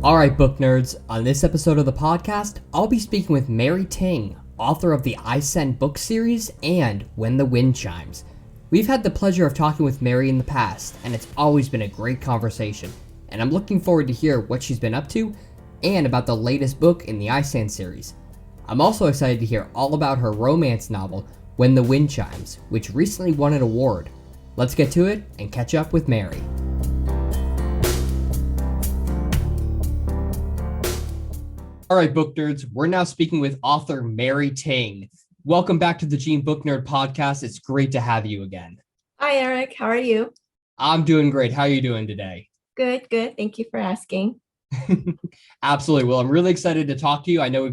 All right, book nerds. On this episode of the podcast, I'll be speaking with Mary Ting, author of the ISAN book series and When the Wind Chimes. We've had the pleasure of talking with Mary in the past, and it's always been a great conversation. And I'm looking forward to hear what she's been up to and about the latest book in the ISAN series. I'm also excited to hear all about her romance novel, When the Wind Chimes, which recently won an award. Let's get to it and catch up with Mary. All right, book nerds, we're now speaking with author Mary Ting. Welcome back to the JeanBookNerd podcast. It's great to have you again. Hi, Erik. How are you? I'm doing great. How are you doing today? Good, good. Thank you for asking. Absolutely. Well, I'm really excited to talk to you. I know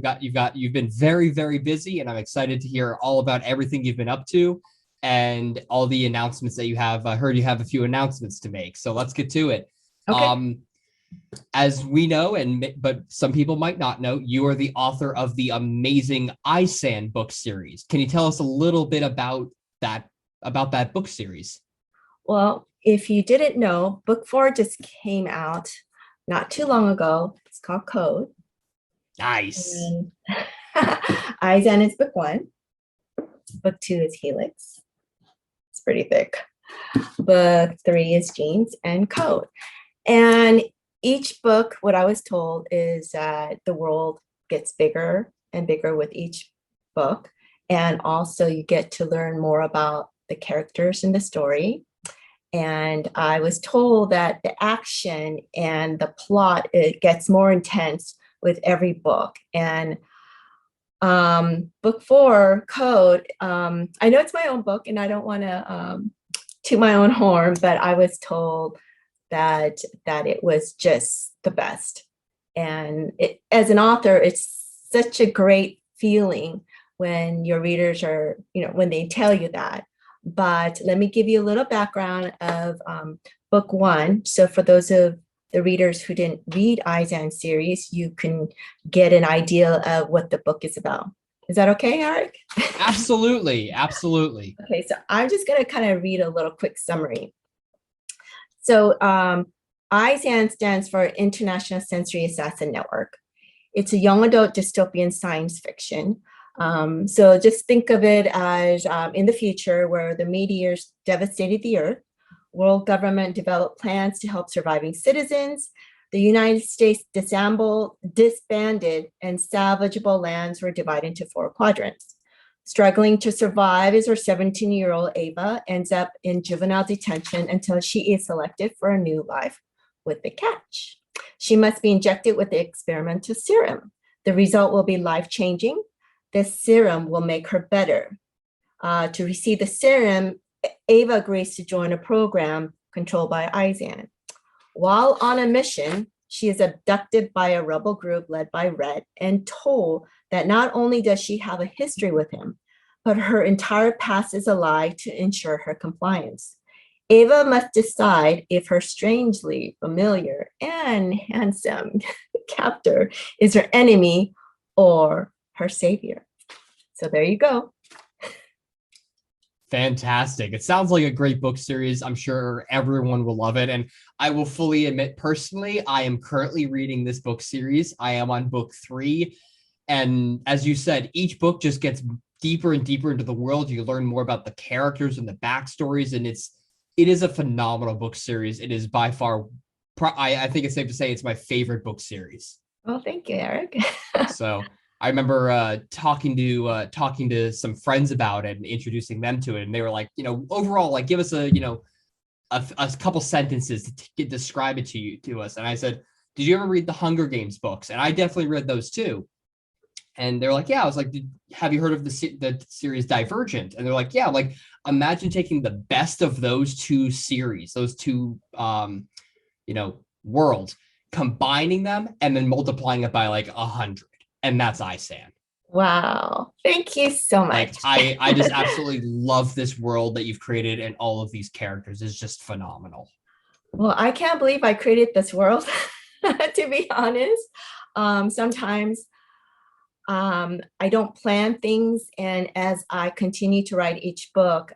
you've been very, very busy, and I'm excited to hear all about everything you've been up to and all the announcements that you have. I heard you have a few announcements to make, so let's get to it. Okay. As we know, but some people might not know, you are the author of the amazing ISAN book series. Can you tell us a little bit about that book series? Well, if you didn't know, book 4 just came out not too long ago. It's called Code. Nice. And ISAN is book 1. Book 2 is Helix. It's pretty thick. Book 3 is Jeans and Code. And each book, what I was told is that the world gets bigger and bigger with each book. And also you get to learn more about the characters in the story. And I was told that the action and the plot, it gets more intense with every book. And book 4, Code, I know it's my own book and I don't want to toot my own horn, but I was told that it was just the best. And as an author, it's such a great feeling when your readers are, when they tell you that. But let me give you a little background of book 1. So for those of the readers who didn't read ISAN series, you can get an idea of what the book is about. Is that okay, Erik? Absolutely, absolutely. Okay, so I'm just going to kind of read a little quick summary. So ISAN stands for International Sensory Assassin Network. It's a young adult dystopian science fiction. So just think of it as in the future where the meteors devastated the Earth, world government developed plans to help surviving citizens, the United States disbanded, and salvageable lands were divided into 4 quadrants. Struggling to survive is her 17-year-old Ava ends up in juvenile detention until she is selected for a new life with the catch. She must be injected with the experimental serum. The result will be life-changing. This serum will make her better. To receive the serum, Ava agrees to join a program controlled by ISAN. While on a mission, she is abducted by a rebel group led by Red and told that not only does she have a history with him, but her entire past is a lie to ensure her compliance. Ava must decide if her strangely familiar and handsome captor is her enemy or her savior. So there you go. Fantastic. It sounds like a great book series. I'm sure everyone will love it. And I will fully admit, personally, I am currently reading this book series. I am on book 3. And as you said, each book just gets deeper and deeper into the world. You learn more about the characters and the backstories. And it is a phenomenal book series. It is by far, I think it's safe to say it's my favorite book series. Well, thank you, Erik. So I remember talking to some friends about it and introducing them to it, and they were like, overall, like, give us a couple sentences to describe it to us. And I said, did you ever read the Hunger Games books? And I definitely read those too. And they're like, yeah. I was like, have you heard of the series Divergent? And they're like, yeah. Like, imagine taking the best of those two series, those two worlds, combining them and then multiplying it by like 100. And that's ISAN. Wow. Thank you so much. Like, I just absolutely love this world that you've created, and all of these characters is just phenomenal. Well, I can't believe I created this world, to be honest. Sometimes I don't plan things, and as I continue to write each book,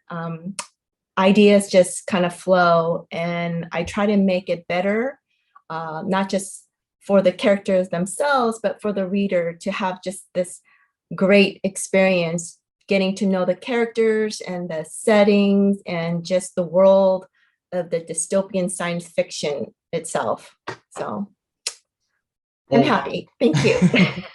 ideas just kind of flow, and I try to make it better, not just for the characters themselves, but for the reader to have just this great experience getting to know the characters and the settings and just the world of the dystopian science fiction itself. So I'm happy. Thank you.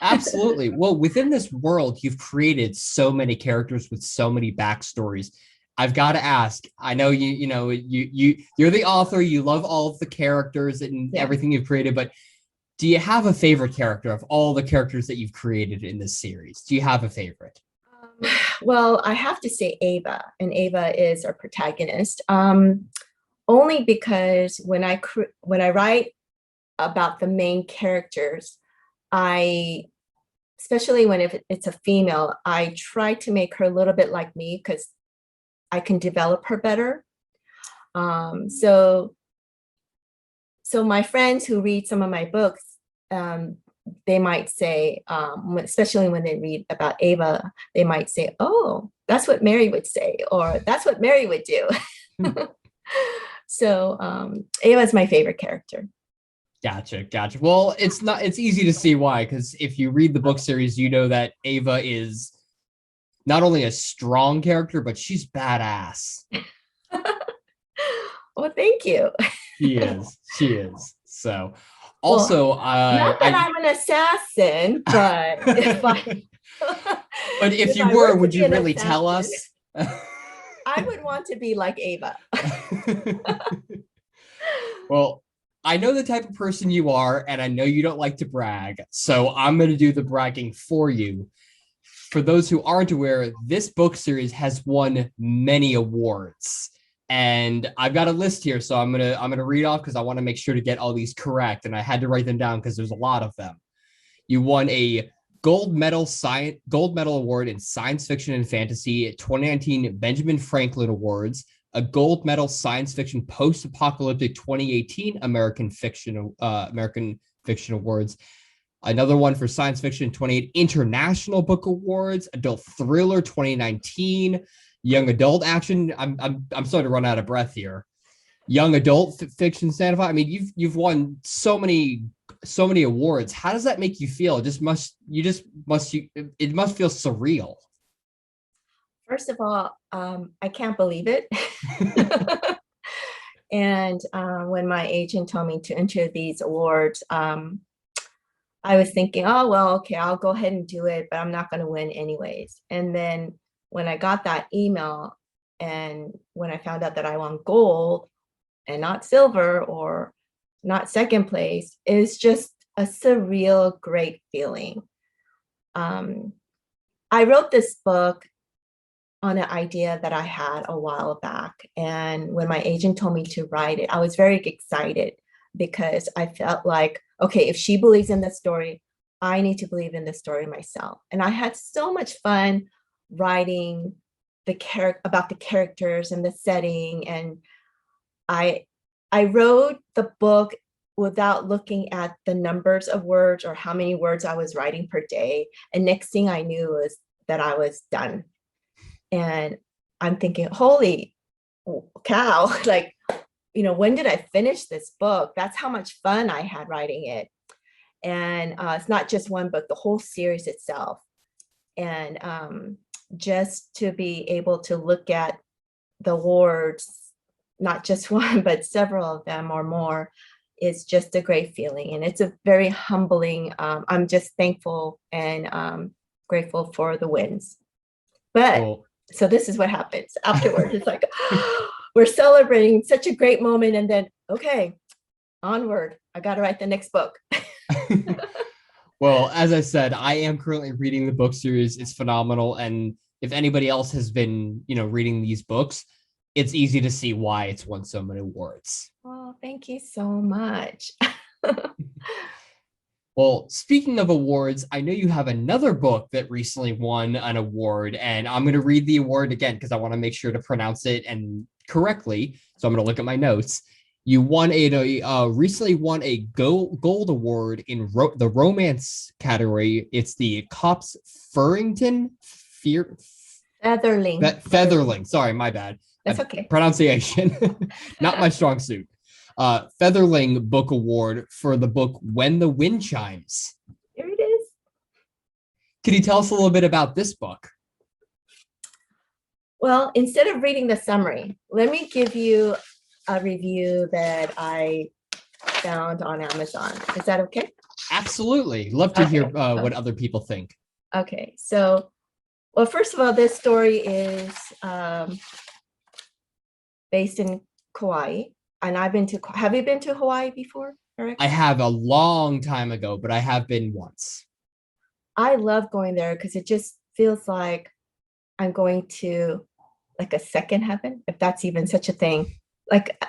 Absolutely. Well, within this world, you've created so many characters with so many backstories. I've got to ask, I know you're the author, you love all of the characters and everything you've created, but do you have a favorite character of all the characters that you've created in this series? Do you have a favorite? Well, I have to say Ava, and Ava is our protagonist. Only because when I write about the main characters, especially when it's a female, I try to make her a little bit like me because I can develop her better. So my friends who read some of my books, they might say, especially when they read about Ava, they might say, oh, that's what Mary would say, or that's what Mary would do. So Ava is my favorite character. Gotcha. Well, it's easy to see why, because if you read the book series, you know that Ava is not only a strong character, but she's badass. Well, thank you. She is. So also, not that I'm an assassin, but if you were, would you really tell us? I would want to be like Ava. Well, I know the type of person you are, and I know you don't like to brag, so I'm going to do the bragging for you. For those who aren't aware, this book series has won many awards, and I've got a list here, so I'm gonna read off because I want to make sure to get all these correct, and I had to write them down because there's a lot of them. You won a gold medal award in science fiction and fantasy at 2019 Benjamin Franklin Awards, a gold medal science fiction post-apocalyptic 2018 American Fiction Awards, another one for science fiction 28 International Book Awards, adult thriller 2019, young adult action. I'm starting to run out of breath here. Young adult fiction sci-fi. I mean, you've won so many awards. How does that make you feel? It must feel surreal. First of all, I can't believe it. And when my agent told me to enter these awards, I was thinking, oh, well, okay, I'll go ahead and do it, but I'm not going to win anyways. And then when I got that email and when I found out that I won gold and not silver or not second place, it's just a surreal, great feeling. I wrote this book on an idea that I had a while back. And when my agent told me to write it, I was very excited because I felt like, okay, if she believes in the story, I need to believe in the story myself. And I had so much fun writing about the characters and the setting. And I wrote the book without looking at the numbers of words or how many words I was writing per day. And next thing I knew was that I was done. And I'm thinking, holy cow, like, when did I finish this book? That's how much fun I had writing it. And it's not just one book, the whole series itself. And just to be able to look at the awards, not just one, but several of them or more, is just a great feeling. And it's a very humbling, I'm just thankful and grateful for the wins. But cool. So this is what happens afterwards. It's like, we're celebrating such a great moment. And then, okay, onward. I got to write the next book. Well, as I said, I am currently reading the book series. It's phenomenal. And if anybody else has been, reading these books, it's easy to see why it's won so many awards. Oh, thank you so much. Well, speaking of awards, I know you have another book that recently won an award, and I'm going to read the award again because I want to make sure to pronounce it and correctly. So I'm going to look at my notes. You recently won a gold award in the romance category. It's the Cops Featherington. Featherling. Featherling. Sorry, my bad. That's okay. Pronunciation, not my strong suit. Featherling Book Award for the book When the Wind Chimes. There it is. Can you tell us a little bit about this book? Well, instead of reading the summary, let me give you a review that I found on Amazon. Is that okay? Absolutely. Love to hear what other people think. Okay, so, well, first of all, this story is based in Kauai, and have you been to Hawaii before, Erik? I have a long time ago, but I have been once. I love going there because it just feels like I'm going to like a second heaven, if that's even such a thing, like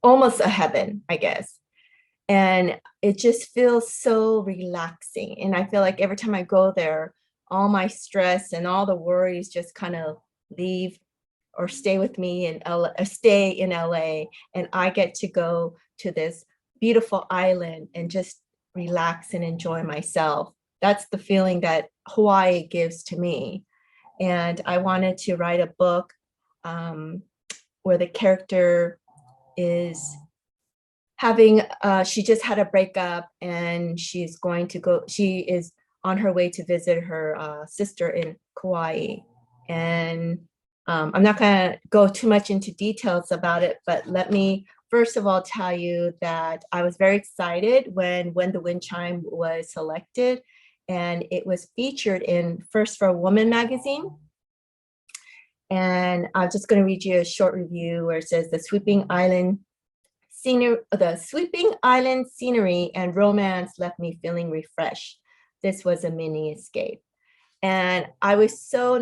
almost a heaven, I guess. And it just feels so relaxing. And I feel like every time I go there, all my stress and all the worries just kind of leave or stay with me and stay in LA. And I get to go to this beautiful island and just relax and enjoy myself. That's the feeling that Hawaii gives to me. And I wanted to write a book where the character is having, she just had a breakup and she is on her way to visit her sister in Kauai. And I'm not gonna go too much into details about it, but let me first of all tell you that I was very excited when the Wind Chime was selected, and it was featured in First for a Woman magazine. And I'm just going to read you a short review where it says the sweeping island scenery and romance left me feeling refreshed. This was a mini escape. And I was so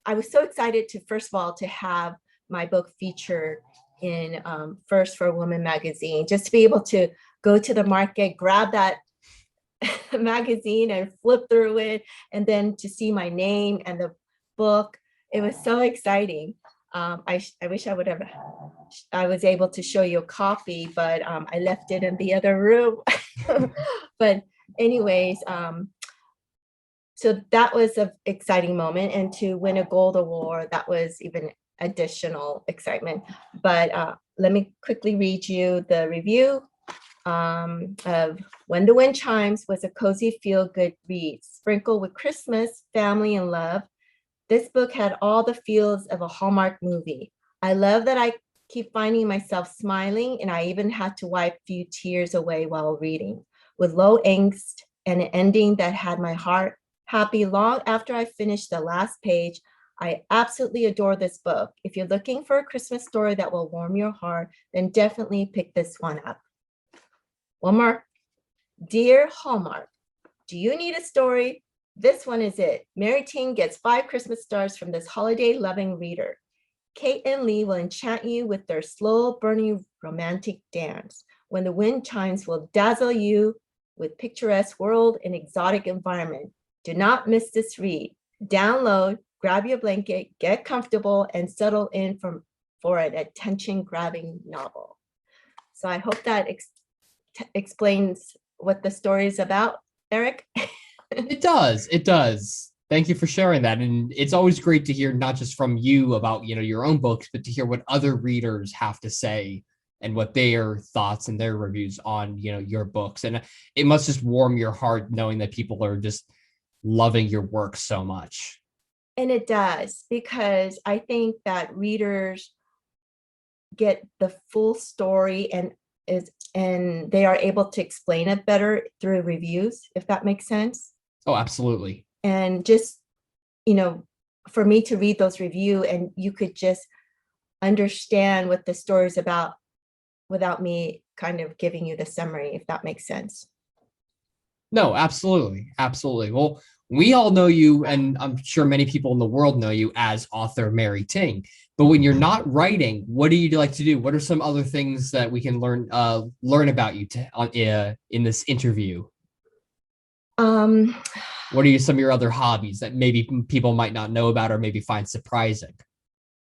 excited to, first of all, to have my book featured in First for a Woman magazine, just to be able to go to the market, grab that magazine and flip through it, and then to see my name and the book. It was so exciting. I wish I was able to show you a copy, but I left it in the other room. But anyways, so that was an exciting moment, and to win a gold award, that was even additional excitement. But let me quickly read you the review of When the Wind Chimes. Was a cozy feel-good read, sprinkled with Christmas, family, and love. This book had all the feels of a Hallmark movie. I love that I keep finding myself smiling, and I even had to wipe a few tears away while reading, with low angst and an ending that had my heart happy long after I finished the last page. I absolutely adore this book. If you're looking for a Christmas story that will warm your heart, then definitely pick this one up. One more. Dear Hallmark, do you need a story? This one is it. Mary Ting gets 5 Christmas stars from this holiday-loving reader. Kate and Lee will enchant you with their slow-burning romantic dance. When the Wind Chimes will dazzle you with picturesque world and exotic environment. Do not miss this read. Download, grab your blanket, get comfortable, and settle in for an attention-grabbing novel. So I hope that explains what the story is about, Erik. It does. It does. Thank you for sharing that. And it's always great to hear not just from you about, your own books, but to hear what other readers have to say and what their thoughts and their reviews on, your books. And it must just warm your heart knowing that people are just loving your work so much. And it does, because I think that readers get the full story and they are able to explain it better through reviews, if that makes sense. Oh, absolutely. And just, for me to read those reviews and you could just understand what the story is about without me kind of giving you the summary, if that makes sense. No, absolutely. Absolutely. Well, we all know you, and I'm sure many people in the world know you as author Mary Ting. But when you're not writing, what do you like to do? What are some other things that we can learn about you in this interview? What are some of your other hobbies that maybe people might not know about or maybe find surprising?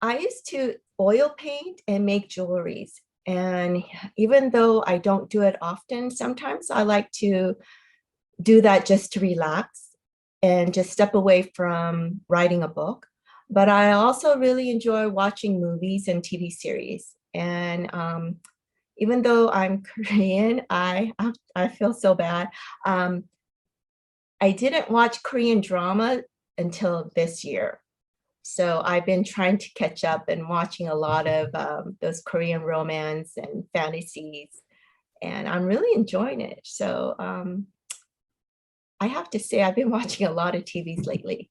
I used to oil paint and make jewelries. And even though I don't do it often, sometimes I like to do that just to relax and just step away from writing a book. But I also really enjoy watching movies and TV series. And even though I'm Korean, I feel so bad. I didn't watch Korean drama until this year. So I've been trying to catch up and watching a lot of those Korean romance and fantasies, and I'm really enjoying it. So I have to say I've been watching a lot of TVs lately.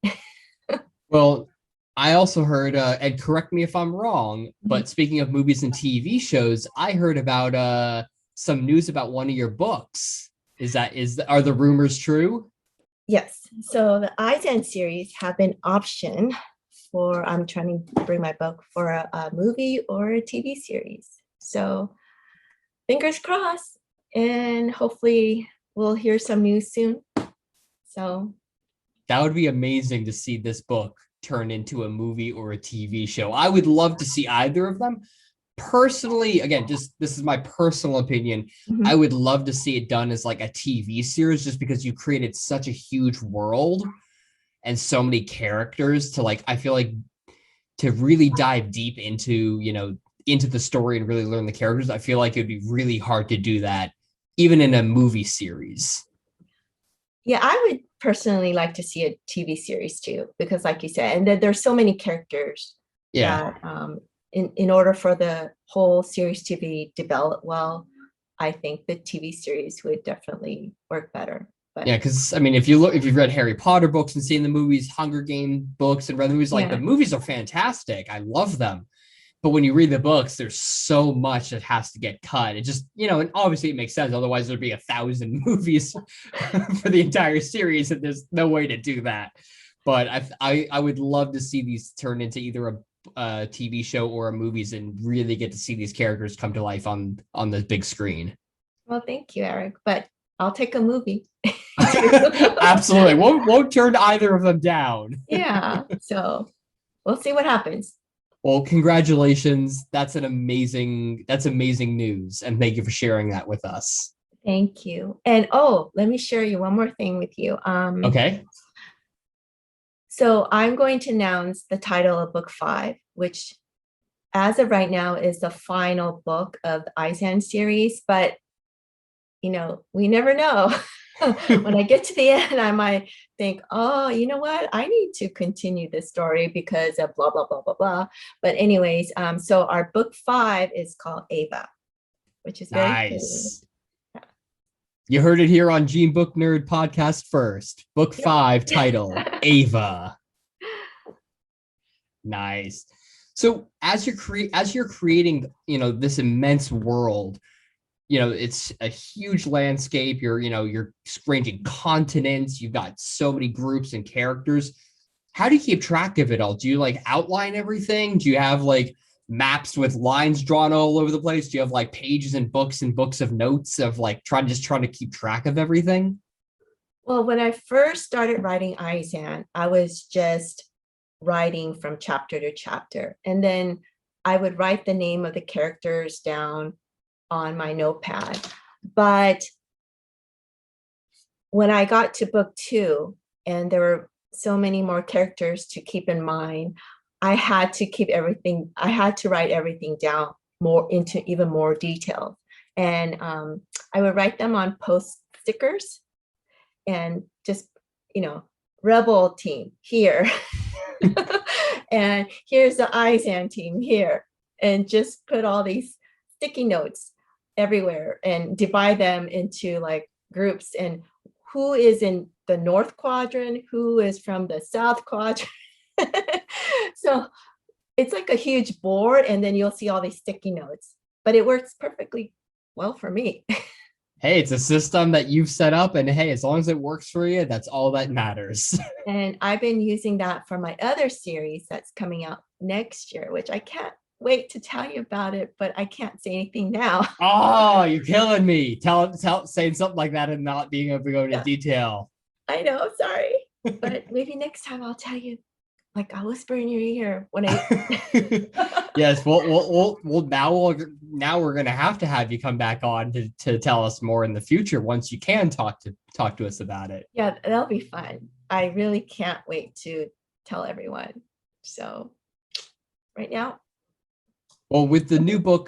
Well, I also heard, and correct me if I'm wrong, but speaking of movies and TV shows, I heard about some news about one of your books. Are the rumors true? Yes, so the ISAN series have been optioned for, I'm trying to bring my book for a movie or a TV series. So fingers crossed, and hopefully we'll hear some news soon. So That would be amazing to see this book turn into a movie or a TV show. I would love to see either of them. Personally, again, just this is my personal opinion. I would love to see it done as like a TV series just because you created such a huge world and so many characters to like, I feel like to really dive deep into, into the story and really learn the characters, I feel like it'd be really hard to do that even in a movie series. yeah, I would personally like to see a TV series too, because like you said, and there's so many characters that in order for the whole series to be developed well, I think the TV series would definitely work better. But yeah, because I mean, if you've read Harry Potter books and seen the movies, Hunger Game books and read the movies, like the movies are fantastic. I love them. But when you read the books, there's so much that has to get cut. It just, and obviously it makes sense. Otherwise, there'd be 1,000 movies for the entire series, and there's no way to do that. But I would love to see these turn into either a TV show or a movies and really get to see these characters come to life on the big screen. Well, thank you, Eric. But I'll take a movie. Absolutely. Won't turn either of them down. Yeah. So we'll see what happens. Well, congratulations. That's amazing news. And thank you for sharing that with us. Thank you. And let me share you one more thing with you. Okay. So I'm going to announce the title of book 5, which as of right now is the final book of the ISAN series, but we never know. When I get to the end, I might think, oh, you know what? I need to continue this story because of blah, blah, blah, blah, blah. But anyways, so our book 5 is called Ava, which is very nice. Cool. You heard it here on JeanBookNerd podcast first. Book 5 title, Ava. Nice. So as you're creating, this immense world, it's a huge landscape. You're ranging continents. You've got so many groups and characters. How do you keep track of it all? Do you like outline everything? Do you have like maps with lines drawn all over the place? Do you have like pages and books of notes of like trying to keep track of everything? Well, when I first started writing ISAN, I was just writing from chapter to chapter. And then I would write the name of the characters down on my notepad. But when I got to book 2 and there were so many more characters to keep in mind, I had to write everything down more into even more detail. And I would write them on post stickers and just, rebel team here. And here's the ISAN team here. And just put all these sticky notes everywhere and divide them into like groups and who is in the north quadrant, who is from the south quadrant. So it's like a huge board, and then you'll see all these sticky notes, but it works perfectly well for me. Hey, it's a system that you've set up, and hey, as long as it works for you, that's all that matters. And I've been using that for my other series that's coming out next year, which I can't wait to tell you about it, but I can't say anything now. Oh, you're killing me. Saying something like that and not being able to go into detail. I know, sorry. But maybe next time I'll tell you, like I'll whisper in your ear when I Yes, well now we're gonna have to have you come back on to tell us more in the future once you can talk to us about it. Yeah, that'll be fun. I really can't wait to tell everyone. So right now, Well, with the new book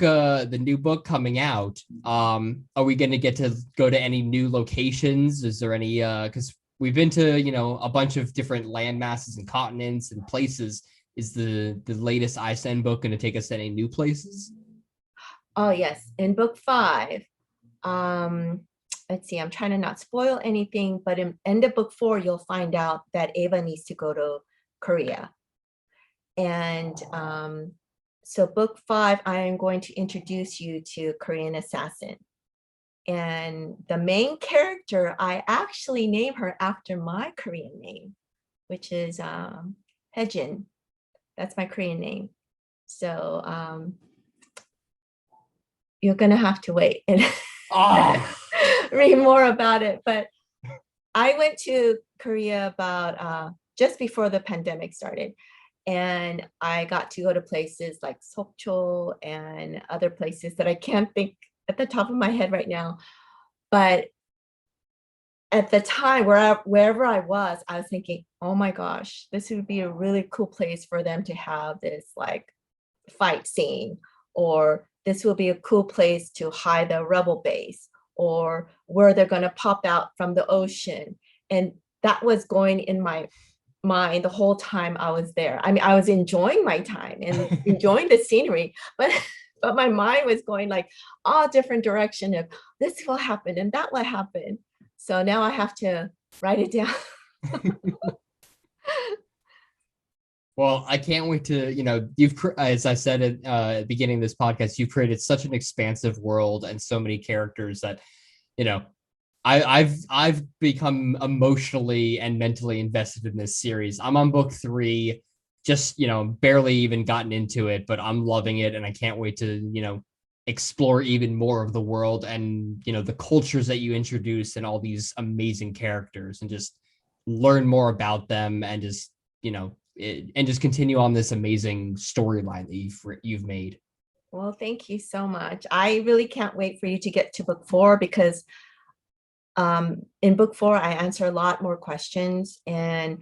coming out, are we going to get to go to any new locations? Is there any, because we've been to, a bunch of different land masses and continents and places. Is the latest ISAN book going to take us to any new places? Oh, yes. In book 5, let's see, I'm trying to not spoil anything, but in end of book 4, you'll find out that Ava needs to go to Korea. And so book 5, I am going to introduce you to Korean assassin. And the main character, I actually name her after my Korean name, which is Hejin. That's my Korean name. So you're gonna have to wait and read more about it. But I went to Korea about just before the pandemic started. And I got to go to places like Sokcho and other places that I can't think at the top of my head right now. But at the time, wherever I was thinking, oh my gosh, this would be a really cool place for them to have this like fight scene, or this will be a cool place to hide the rebel base, or where they're going to pop out from the ocean. And that was going in my mind the whole time I was there. I mean, I was enjoying my time and enjoying the scenery, but my mind was going like all different direction of this will happen and that will happen. So now I have to write it down. Well, I can't wait to, as I said at the beginning of this podcast, you've created such an expansive world and so many characters that, I've become emotionally and mentally invested in this series. I'm on book 3, just, barely even gotten into it, but I'm loving it. And I can't wait to, explore even more of the world and, the cultures that you introduce and all these amazing characters and just learn more about them and just, and just continue on this amazing storyline that you've made. Well, thank you so much. I really can't wait for you to get to book 4 because in book 4, I answer a lot more questions, and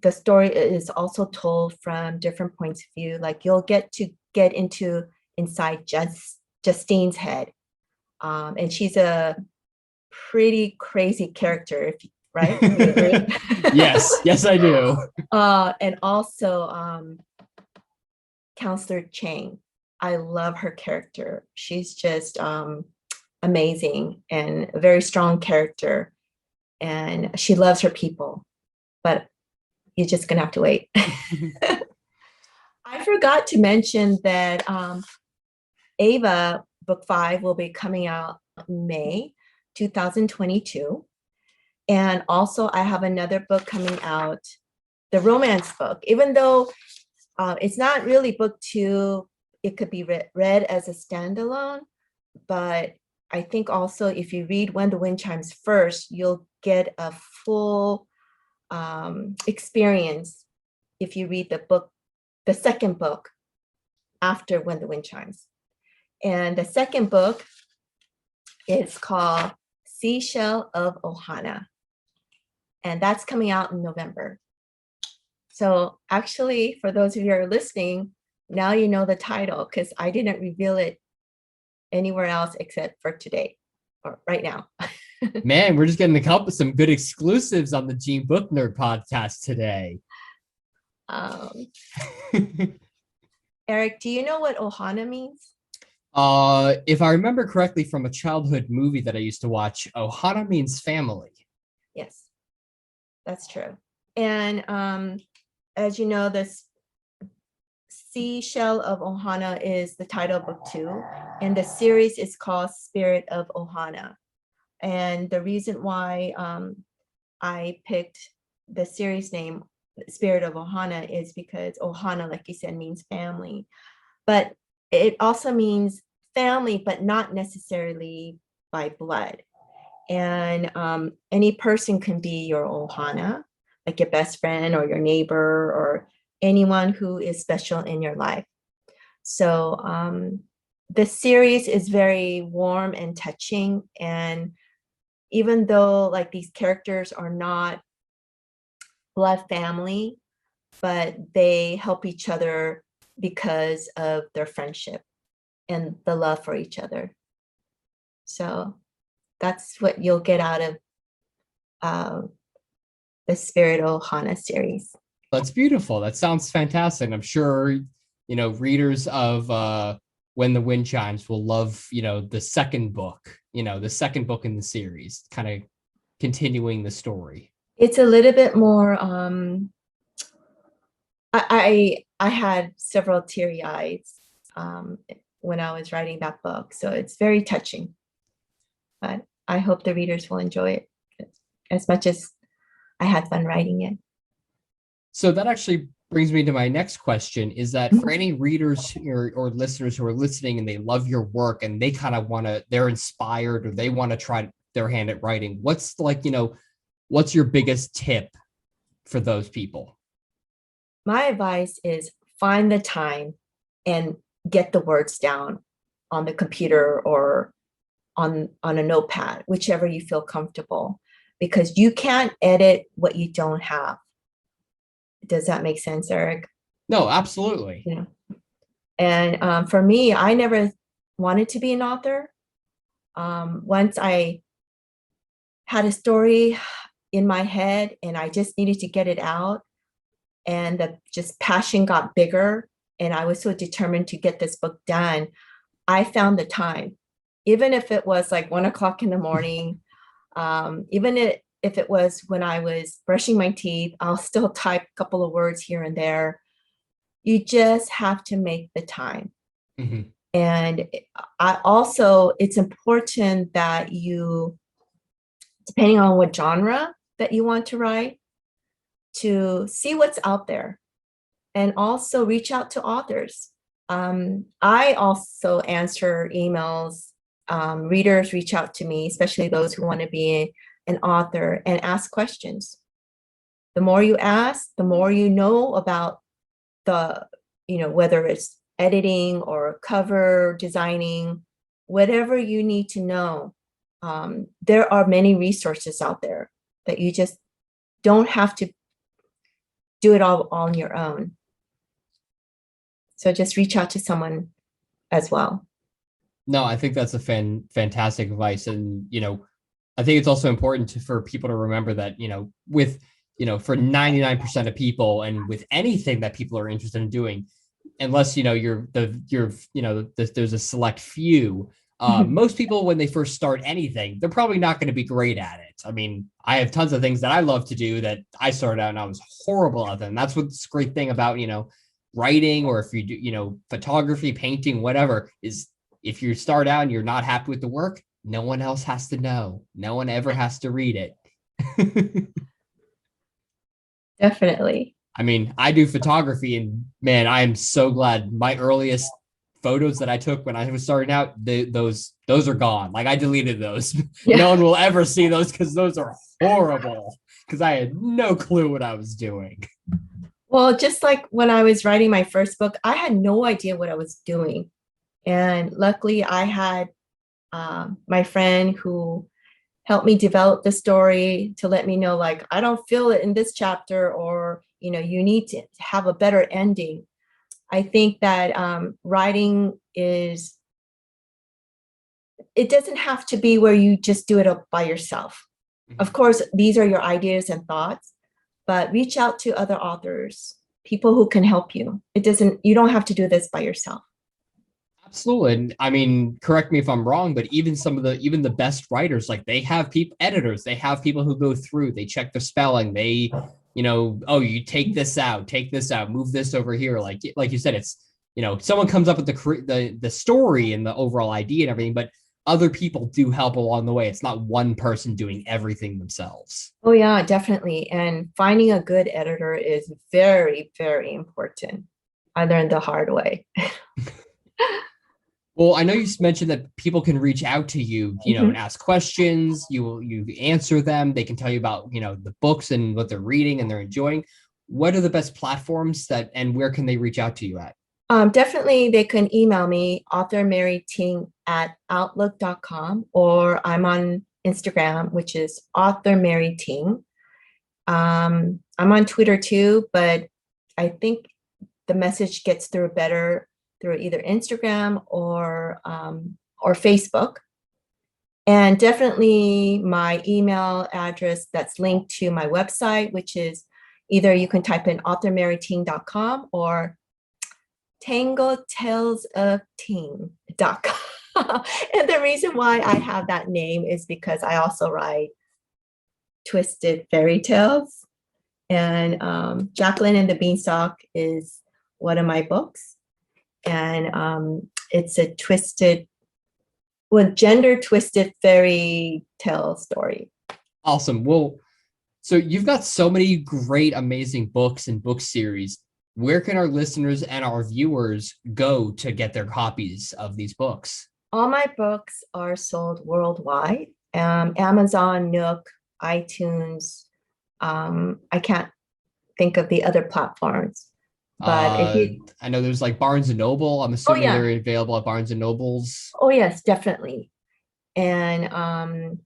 the story is also told from different points of view. Like you'll get to get inside Justine's head, and she's a pretty crazy character, right? Yes, I do. And also Counselor Chang. I love her character. She's just amazing and a very strong character, and she loves her people, but you're just gonna have to wait. I forgot to mention that Ava book 5 will be coming out May 2022, and also I have another book coming out, the romance book. Even though it's not really book 2, it could be read as a standalone, but I think also if you read When the Wind Chimes first, you'll get a full experience if you read the second book after When the Wind Chimes. And the second book is called Seashell of Ohana, and that's coming out in November. So actually, for those of you who are listening, now you know the title because I didn't reveal it anywhere else except for today or right now. Man, we're just getting some good exclusives on the JeanBookNerd podcast today. Erik, do you know what Ohana means? If I remember correctly from a childhood movie that I used to watch, Ohana means family. Yes, that's true. And as you know, this Seashell of Ohana is the title of book 2, and the series is called Spirit of Ohana. And the reason why I picked the series name Spirit of Ohana is because Ohana, like you said, means family, but it also means family, but not necessarily by blood. And any person can be your Ohana, like your best friend or your neighbor or anyone who is special in your life. So the series is very warm and touching, and even though like these characters are not blood family, but they help each other because of their friendship. and the love for each other. So that's what you'll get out of the Spirit Ohana series. That's beautiful. That sounds fantastic. I'm sure, readers of When the Wind Chimes will love, the second book in the series, kind of continuing the story. It's a little bit more, I had several teary eyes when I was writing that book. So it's very touching. But I hope the readers will enjoy it as much as I had fun writing it. So that actually brings me to my next question, is that for any readers or listeners who are listening and they love your work and they kind of they're inspired or they want to try their hand at writing, what's what's your biggest tip for those people? My advice is find the time and get the words down on the computer or on a notepad, whichever you feel comfortable, because you can't edit what you don't have. Does that make sense, Erik? No, absolutely. Yeah. And for me, I never wanted to be an author. Once I had a story in my head and I just needed to get it out, and the just passion got bigger, and I was so determined to get this book done, I found the time. Even if it was like 1 o'clock in the morning, even if it was when I was brushing my teeth, I'll still type a couple of words here and there. You just have to make the time. Mm-hmm. And it's important that you, depending on what genre that you want to write, to see what's out there and also reach out to authors. I also answer emails. Readers reach out to me, especially those who want to be an author, and ask questions. The more you ask, the more you know about whether it's editing or cover designing, whatever you need to know. There are many resources out there that you just don't have to do it all on your own. So just reach out to someone as well. No, I think that's a fantastic advice. And, I think it's also important for people to remember that, with, for 99% of people and with anything that people are interested in doing, unless, there's a select few, most people, when they first start anything, they're probably not going to be great at it. I mean, I have tons of things that I love to do that I started out and I was horrible at them. And that's what's the great thing about, writing, or if you do, photography, painting, whatever, is if you start out and you're not happy with the work, no one else has to know. No one ever has to read it. Definitely. I mean, I do photography, and man, I am so glad my earliest photos that I took when I was starting out, those are gone. Like, I deleted those. Yeah. No one will ever see those because those are horrible, because I had no clue what I was doing. Well, just like when I was writing my first book, I had no idea what I was doing. And luckily I had my friend who helped me develop the story to let me know, like, I don't feel it in this chapter, or, you need to have a better ending. I think that writing it doesn't have to be where you just do it up by yourself. Mm-hmm. Of course, these are your ideas and thoughts, but reach out to other authors, people who can help you. You don't have to do this by yourself. Absolutely. And I mean, correct me if I'm wrong, but even the best writers, like, they have editors, they have people who go through, they check the spelling, they, you take this out, move this over here. Like you said, it's, someone comes up with the story and the overall idea and everything, but other people do help along the way. It's not one person doing everything themselves. Oh yeah, definitely. And finding a good editor is very, very important. I learned the hard way. Well, I know you mentioned that people can reach out to you, and ask questions. You answer them. They can tell you about, the books and what they're reading and they're enjoying. What are the best platforms and where can they reach out to you at? Definitely, they can email me, author Mary Ting @outlook.com, or I'm on Instagram, which is author Mary Ting. I'm on Twitter too, but I think the message gets through better through either Instagram or Facebook. And definitely my email address that's linked to my website, which is either you can type in authormaryting.com or tangletalesoftang.com. And the reason why I have that name is because I also write twisted fairy tales. And Jacqueline and the Beanstalk is one of my books. And it's a gender twisted fairy tale story. Awesome. Well, so you've got so many great, amazing books and book series. Where can our listeners and our viewers go to get their copies of these books? All my books are sold worldwide. Amazon, Nook, iTunes. I can't think of the other platforms. But if you, I know there's like Barnes and Noble. I'm assuming they're available at Barnes and Nobles. Oh yes, definitely. And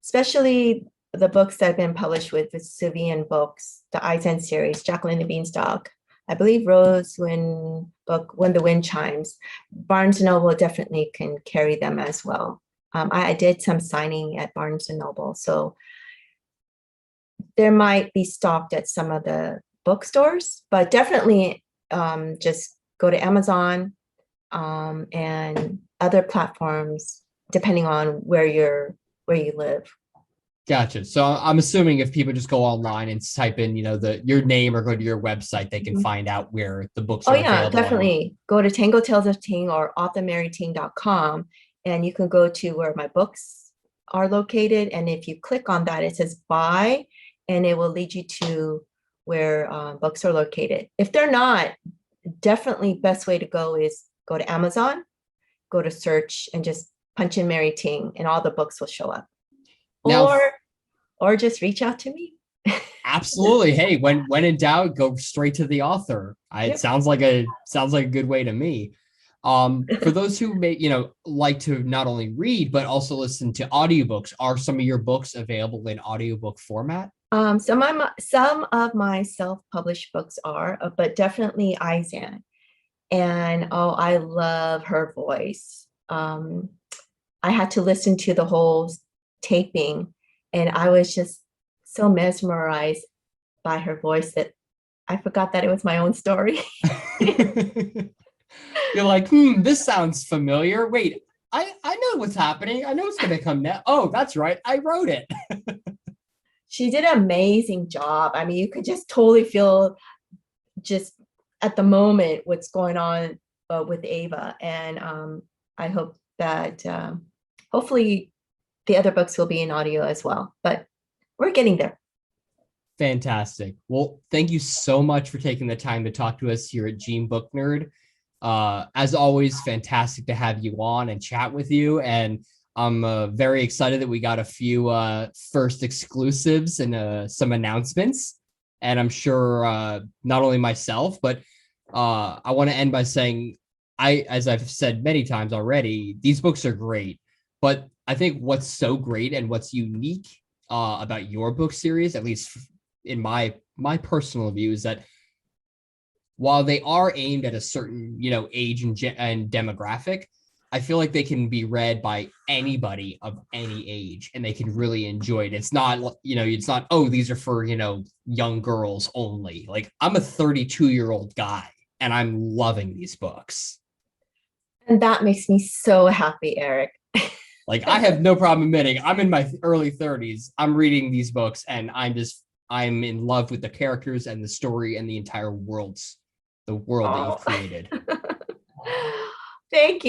especially the books that have been published with VESUVIAN books, the ISAN series, Jacqueline the Beanstalk, I believe Rose When the Wind Chimes. Barnes and Noble definitely can carry them as well. I did some signing at Barnes and Noble, so there might be stocked at some of the bookstores, but definitely just go to Amazon and other platforms, depending on where you live. Gotcha. So I'm assuming if people just go online and type in, your name or go to your website, they can find out where the books are available. Definitely. Go to Tango Tales of Ting or authormaryting.com, and you can go to where my books are located. And if you click on that, it says buy, and it will lead you to where books are located. If they're not, definitely best way to go is go to Amazon, go to search, and just punch in Mary Ting, and all the books will show up. Now, or just reach out to me. Absolutely. Hey, when in doubt, go straight to the author. It sounds like a good way to me. For those who may, like to not only read but also listen to audiobooks, are some of your books available in audiobook format? Some of my self-published books are, but definitely ISAN. And I love her voice. I had to listen to the whole taping, and I was just so mesmerized by her voice that I forgot that it was my own story. You're like, this sounds familiar. Wait, I know what's happening. I know it's going to come now. Oh, that's right. I wrote it. She did an amazing job. I mean, you could just totally feel just at the moment what's going on with Ava. And I hope that hopefully the other books will be in audio as well, but we're getting there. Fantastic. Well, thank you so much for taking the time to talk to us here at JeanBookNerd. As always, fantastic to have you on and chat with you. And I'm very excited that we got a few first exclusives and some announcements. And I'm sure not only myself, but I want to end by saying, as I've said many times already, these books are great. But I think what's so great and what's unique about your book series, at least in my personal view, is that while they are aimed at a certain, age and demographic, I feel like they can be read by anybody of any age and they can really enjoy it. It's not, it's not, oh, these are for, young girls only. Like, I'm a 32-year-old guy and I'm loving these books. And that makes me so happy, Eric. Like, I have no problem admitting I'm in my early 30s. I'm reading these books and I'm in love with the characters and the story and the entire world that you've created. Thank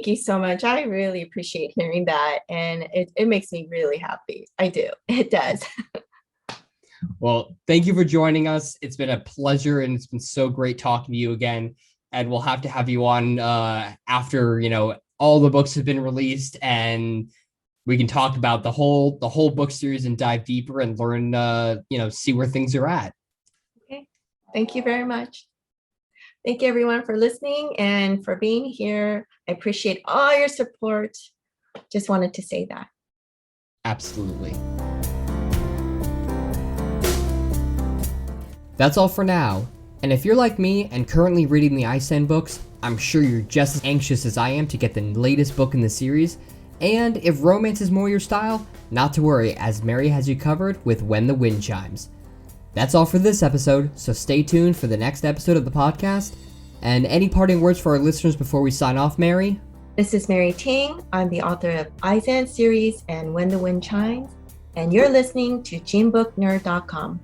you so much. I really appreciate hearing that, and it makes me really happy. I do. It does. Well, thank you for joining us. It's been a pleasure, and it's been so great talking to you again. And we'll have to have you on after all the books have been released, and we can talk about the whole book series and dive deeper and learn see where things are at. Okay. Thank you very much. Thank you everyone for listening and for being here. I appreciate all your support. Just wanted to say that. Absolutely. That's all for now. And if you're like me and currently reading the ISAN books, I'm sure you're just as anxious as I am to get the latest book in the series. And if romance is more your style, not to worry, as Mary has you covered with When the Wind Chimes. That's all for this episode, so stay tuned for the next episode of the podcast. And any parting words for our listeners before we sign off, Mary? This is Mary Ting. I'm the author of ISAN series and When the Wind Chimes, and you're listening to JeanBookNerd.com.